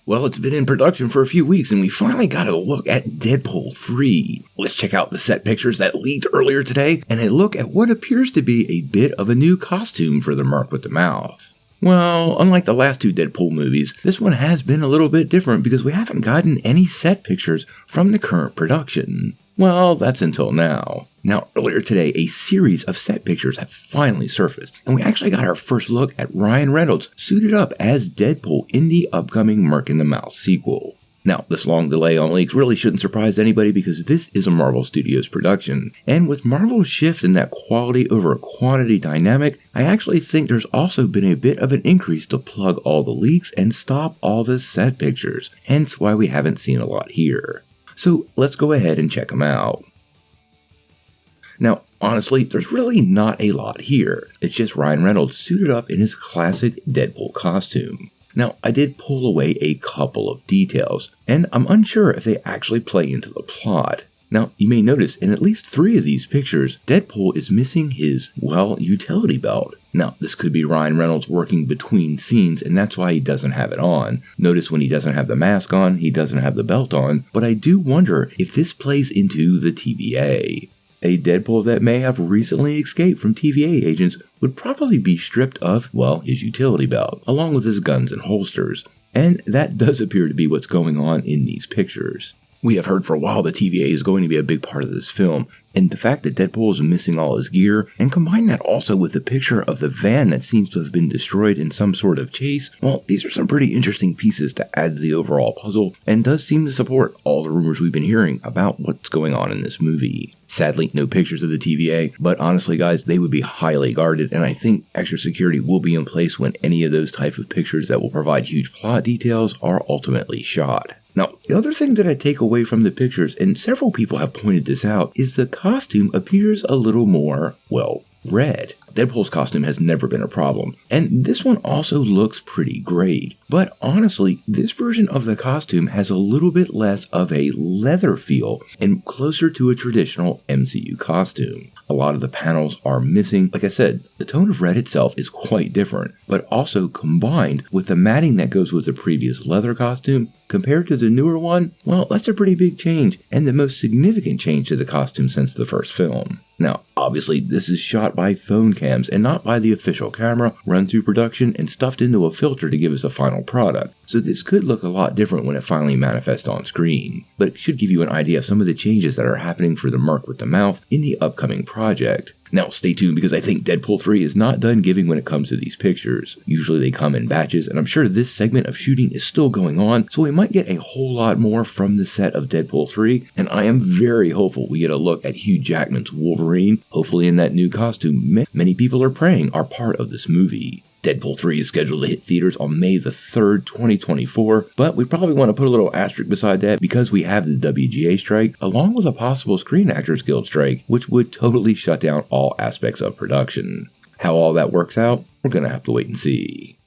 Well, it's been in production for a few weeks and we finally got a look at Deadpool 3. Let's check out the set pictures that leaked earlier today and a look at what appears to be a bit of a new costume for the Merc with the Mouth. Well, unlike the last two Deadpool movies, this one has been a little bit different because we haven't gotten any set pictures from the current production. Well, that's until now. Now, earlier today, a series of set pictures have finally surfaced, and we actually got our first look at Ryan Reynolds suited up as Deadpool in the upcoming Merc in the Mouth sequel. Now, this long delay on leaks really shouldn't surprise anybody because this is a Marvel Studios production, and with Marvel's shift in that quality over quantity dynamic, I actually think there's also been a bit of an increase to plug all the leaks and stop all the set pictures, hence why we haven't seen a lot here. So let's go ahead and check them out. Now, honestly, there's really not a lot here. It's just Ryan Reynolds suited up in his classic Deadpool costume. Now, I did pull away a couple of details, and I'm unsure if they actually play into the plot. Now, you may notice in at least 3 of these pictures, Deadpool is missing his, well, utility belt. Now, this could be Ryan Reynolds working between scenes, and that's why he doesn't have it on. Notice when he doesn't have the mask on, he doesn't have the belt on, but I do wonder if this plays into the TVA. A Deadpool that may have recently escaped from TVA agents would probably be stripped of, well, his utility belt, along with his guns and holsters. And that does appear to be what's going on in these pictures. We have heard for a while that TVA is going to be a big part of this film, and the fact that Deadpool is missing all his gear, and combine that also with the picture of the van that seems to have been destroyed in some sort of chase, well, these are some pretty interesting pieces to add to the overall puzzle, and does seem to support all the rumors we've been hearing about what's going on in this movie. Sadly, no pictures of the TVA, but honestly guys, they would be highly guarded, and I think extra security will be in place when any of those type of pictures that will provide huge plot details are ultimately shot. Now, the other thing that I take away from the pictures, and several people have pointed this out, is the costume appears a little more, well, red. Deadpool's costume has never been a problem, and this one also looks pretty great. But honestly, this version of the costume has a little bit less of a leather feel and closer to a traditional MCU costume. A lot of the panels are missing. Like I said, the tone of red itself is quite different, but also combined with the matting that goes with the previous leather costume, compared to the newer one, well, that's a pretty big change, and the most significant change to the costume since the first film. Now, obviously, this is shot by phone cams and not by the official camera, run through production and stuffed into a filter to give us a final product. So this could look a lot different when it finally manifests on screen, but it should give you an idea of some of the changes that are happening for the Merc with the Mouth in the upcoming project. Now, stay tuned because I think Deadpool 3 is not done giving when it comes to these pictures. Usually they come in batches, and I'm sure this segment of shooting is still going on, so we might get a whole lot more from the set of Deadpool 3, and I am very hopeful we get a look at Hugh Jackman's Wolverine, hopefully in that new costume many people are praying are part of this movie. Deadpool 3 is scheduled to hit theaters on May the 3rd, 2024, but we probably want to put a little asterisk beside that because we have the WGA strike, along with a possible Screen Actors Guild strike, which would totally shut down all aspects of production. How all that works out, we're going to have to wait and see.